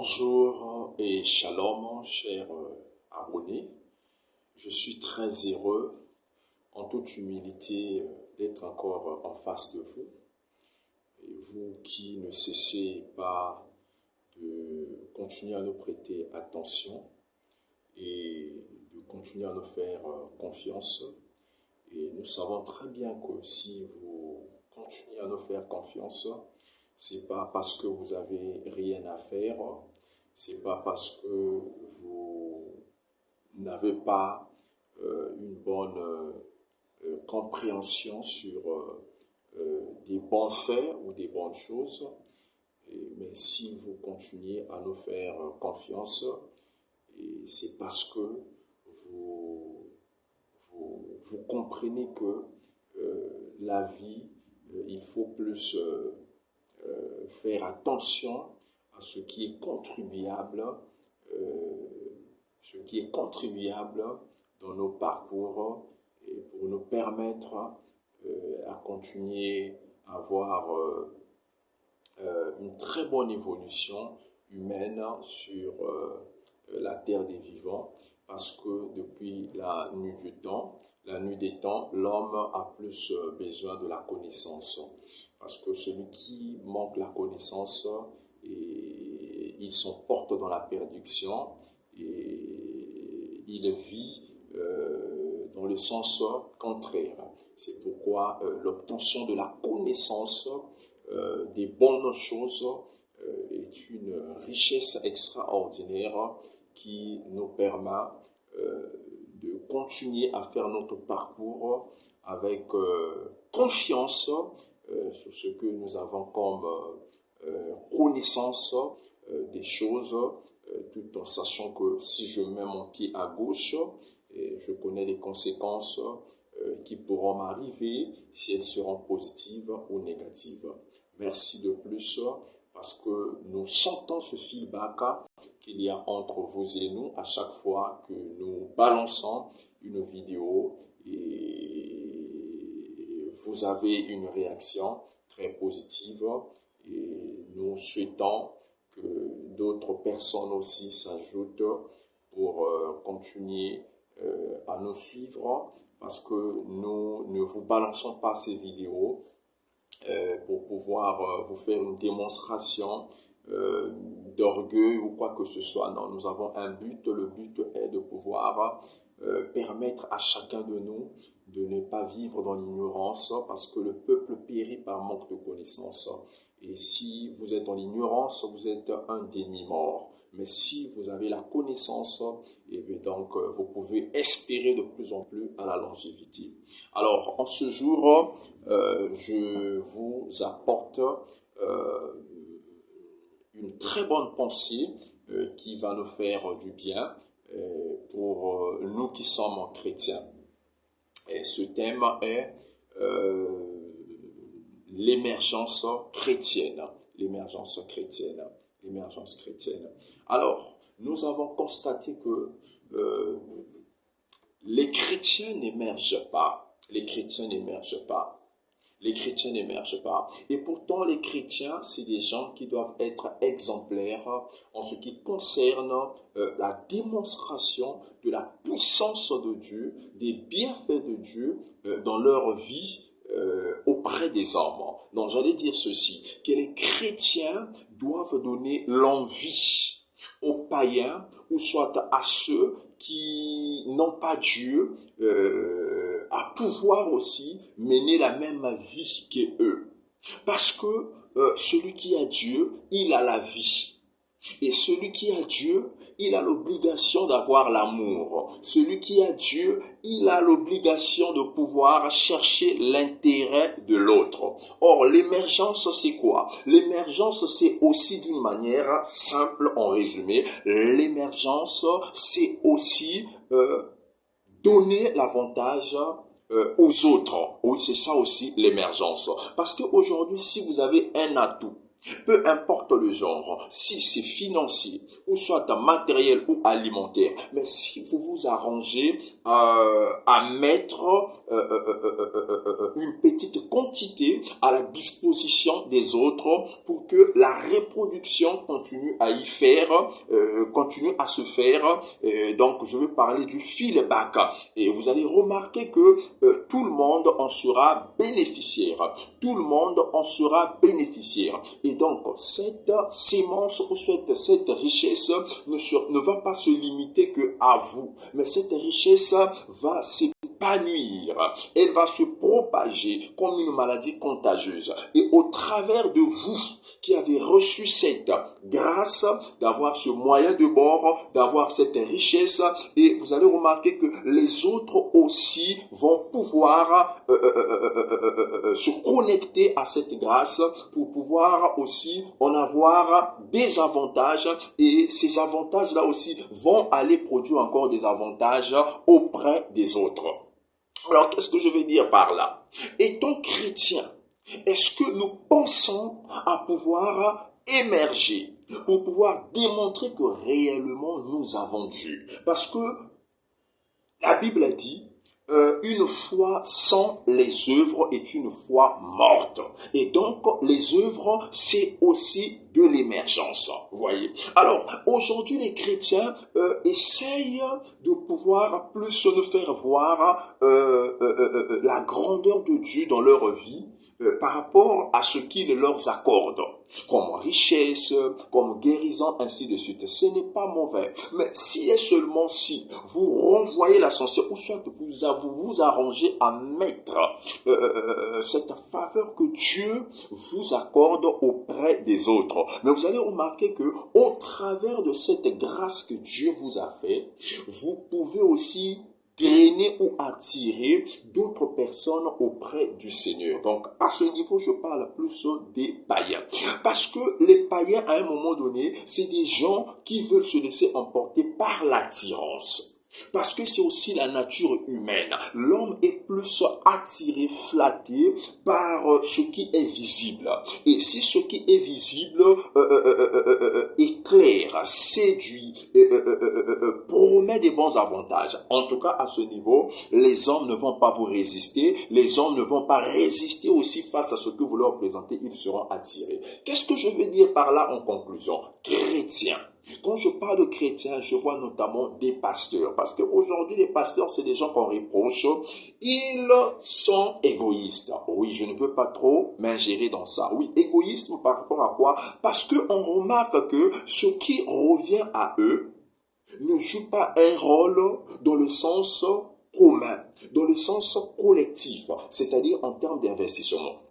Bonjour et shalom, chers abonnés. Je suis très heureux, en toute humilité, d'être encore en face de vous. Et vous qui ne cessez pas de continuer à nous prêter attention et de continuer à nous faire confiance. Et nous savons très bien que si vous continuez à nous faire confiance, c'est pas parce que vous avez rien à faire, c'est pas parce que vous n'avez pas une bonne compréhension sur des bons faits ou des bonnes choses, mais si vous continuez à nous faire confiance, c'est parce que vous comprenez que la vie, il faut plus faire attention à ce qui est contribuable, dans nos parcours et pour nous permettre à continuer à avoir une très bonne évolution humaine sur la terre des vivants, parce que depuis la nuit des temps, l'homme a plus besoin de la connaissance. Parce que celui qui manque la connaissance, il s'emporte dans la perdition et il vit dans le sens contraire. C'est pourquoi l'obtention de la connaissance des bonnes choses est une richesse extraordinaire qui nous permet de continuer à faire notre parcours avec confiance sur ce que nous avons comme connaissance des choses, tout en sachant que si je mets mon pied à gauche, je connais les conséquences qui pourront m'arriver, si elles seront positives ou négatives. Merci de plus, parce que nous sentons ce feedback qu'il y a entre vous et nous à chaque fois que nous balançons une vidéo et vous avez une réaction très positive et nous souhaitons que d'autres personnes aussi s'ajoutent pour continuer à nous suivre, parce que nous ne vous balançons pas ces vidéos pour pouvoir vous faire une démonstration d'orgueil ou quoi que ce soit. Non, nous avons un but. Le but est de pouvoir permettre à chacun de nous de ne pas vivre dans l'ignorance, parce que le peuple périt par manque de connaissance. Et si vous êtes dans l'ignorance, vous êtes un demi-mort. Mais si vous avez la connaissance, et bien donc vous pouvez espérer de plus en plus à la longévité. Alors, en ce jour, je vous apporte une très bonne pensée qui va nous faire du bien pour nous qui sommes chrétiens. Et ce thème est l'émergence chrétienne. L'émergence chrétienne. L'émergence chrétienne. Alors, nous avons constaté que les chrétiens n'émergent pas. Les chrétiens n'émergent pas. Les chrétiens n'émergent pas. Et pourtant, les chrétiens, c'est des gens qui doivent être exemplaires en ce qui concerne la démonstration de la puissance de Dieu, des bienfaits de Dieu dans leur vie auprès des hommes. Donc, j'allais dire ceci, que les chrétiens doivent donner l'envie aux païens, ou soit à ceux qui n'ont pas Dieu, à pouvoir aussi mener la même vie qu'eux. Parce que celui qui a Dieu, il a la vie. Et celui qui a Dieu, il a l'obligation d'avoir l'amour. Celui qui a Dieu, il a l'obligation de pouvoir chercher l'intérêt de l'autre. Or, l'émergence, c'est quoi? L'émergence, c'est aussi d'une manière simple, en résumé. L'émergence, c'est aussi donner l'avantage aux autres. Oui, c'est ça aussi l'émergence. Parce qu'aujourd'hui, si vous avez un atout, peu importe le genre, si c'est financier, ou soit matériel ou alimentaire, mais si vous vous arrangez à mettre une petite quantité à la disposition des autres pour que la reproduction continue à y faire, continue à se faire, donc je veux parler du feedback, et vous allez remarquer que tout le monde en sera bénéficiaire, tout le monde en sera bénéficiaire. Et donc, cette sémence ou cette richesse ne va pas se limiter qu'à vous, mais cette richesse va s'épanouir, elle va se propager comme une maladie contagieuse. Et au travers de vous qui avez reçu cette grâce d'avoir ce moyen de bord, d'avoir cette richesse, et vous allez remarquer que les autres aussi vont pouvoir se connecter à cette grâce pour pouvoir aussi en avoir des avantages, et ces avantages-là aussi vont aller produire encore des avantages auprès des autres. Alors, qu'est-ce que je veux dire par là? Étant chrétien, est-ce que nous pensons à pouvoir émerger pour pouvoir démontrer que réellement nous avons Dieu? Parce que la Bible a dit, une foi sans les œuvres est une foi morte. Et donc, les œuvres, c'est aussi de l'émergence. Vous voyez. Alors, aujourd'hui, les chrétiens essayent de pouvoir plus nous faire voir la grandeur de Dieu dans leur vie, par rapport à ce qu'il leur accorde, comme richesse, comme guérison, ainsi de suite. Ce n'est pas mauvais. Mais si et seulement si vous renvoyez l'ascenseur, ou soit vous vous arrangez à mettre cette faveur que Dieu vous accorde auprès des autres. Mais vous allez remarquer que au travers de cette grâce que Dieu vous a fait, vous pouvez aussi drainer ou attirer d'autres personnes auprès du Seigneur. Donc, à ce niveau, je parle plus des païens. Parce que les païens, à un moment donné, c'est des gens qui veulent se laisser emporter par l'attirance. Parce que c'est aussi la nature humaine. L'homme est plus attiré, flatté par ce qui est visible. Et si ce qui est visible éclaire, séduit, promet des bons avantages, en tout cas à ce niveau, les hommes ne vont pas vous résister. Les hommes ne vont pas résister aussi face à ce que vous leur présentez. Ils seront attirés. Qu'est-ce que je veux dire par là en conclusion? Chrétiens. Quand je parle de chrétiens, je vois notamment des pasteurs. Parce qu'aujourd'hui, les pasteurs, c'est des gens qu'on reproche. Ils sont égoïstes. Oui, je ne veux pas trop m'ingérer dans ça. Oui, égoïsme par rapport à quoi? Parce qu'on remarque que ce qui revient à eux ne joue pas un rôle dans le sens commun, dans le sens collectif, c'est-à-dire en termes d'investissement.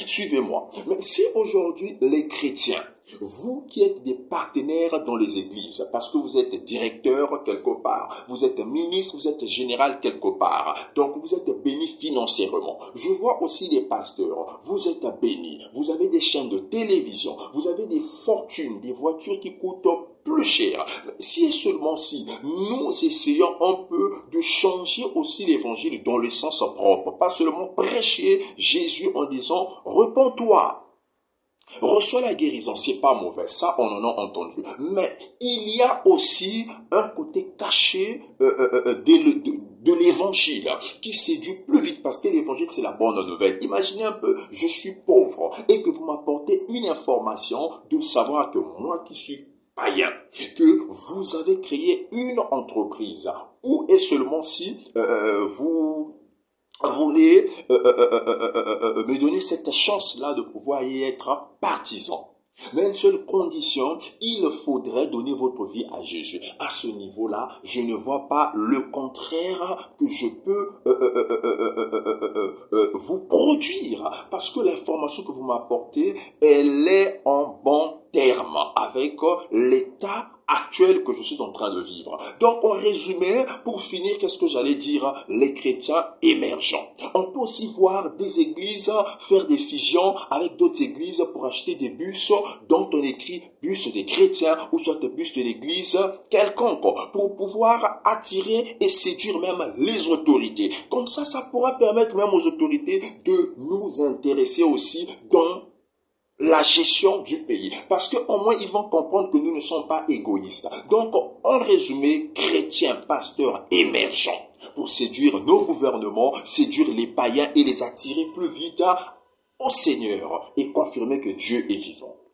Suivez-moi. Mais si aujourd'hui les chrétiens, vous qui êtes des partenaires dans les églises, parce que vous êtes directeur quelque part, vous êtes ministre, vous êtes général quelque part, donc vous êtes béni financièrement. Je vois aussi des pasteurs, vous êtes bénis, vous avez des chaînes de télévision, vous avez des fortunes, des voitures qui coûtent plus cher. Si et seulement si nous essayons un peu de changer aussi l'évangile dans le sens propre, pas seulement prêcher Jésus en disant repens-toi, reçois la guérison, c'est pas mauvais, ça on en a entendu, mais il y a aussi un côté caché de l'évangile qui séduit plus vite, parce que l'évangile c'est la bonne nouvelle. Imaginez un peu, je suis pauvre et que vous m'apportez une information de savoir que moi qui suis païen, que vous avez créé une entreprise, ou et seulement si vous voulez me donner cette chance-là de pouvoir y être partisan. Mais une seule condition, il faudrait donner votre vie à Jésus. À ce niveau-là, je ne vois pas le contraire que je peux vous produire. Parce que l'information que vous m'apportez, elle est en bon terme avec l'état actuel que je suis en train de vivre. Donc, en résumé, pour finir, qu'est-ce que j'allais dire? Les chrétiens émergents. On peut aussi voir des églises faire des fusions avec d'autres églises pour acheter des bus dont on écrit bus des chrétiens ou soit des bus de l'église quelconque pour pouvoir attirer et séduire même les autorités. Comme ça pourra permettre même aux autorités de nous intéresser aussi dans la gestion du pays. Parce qu'au moins, ils vont comprendre que nous ne sommes pas égoïstes. Donc, en résumé, chrétiens, pasteurs émergents pour séduire nos gouvernements, séduire les païens et les attirer plus vite au Seigneur et confirmer que Dieu est vivant.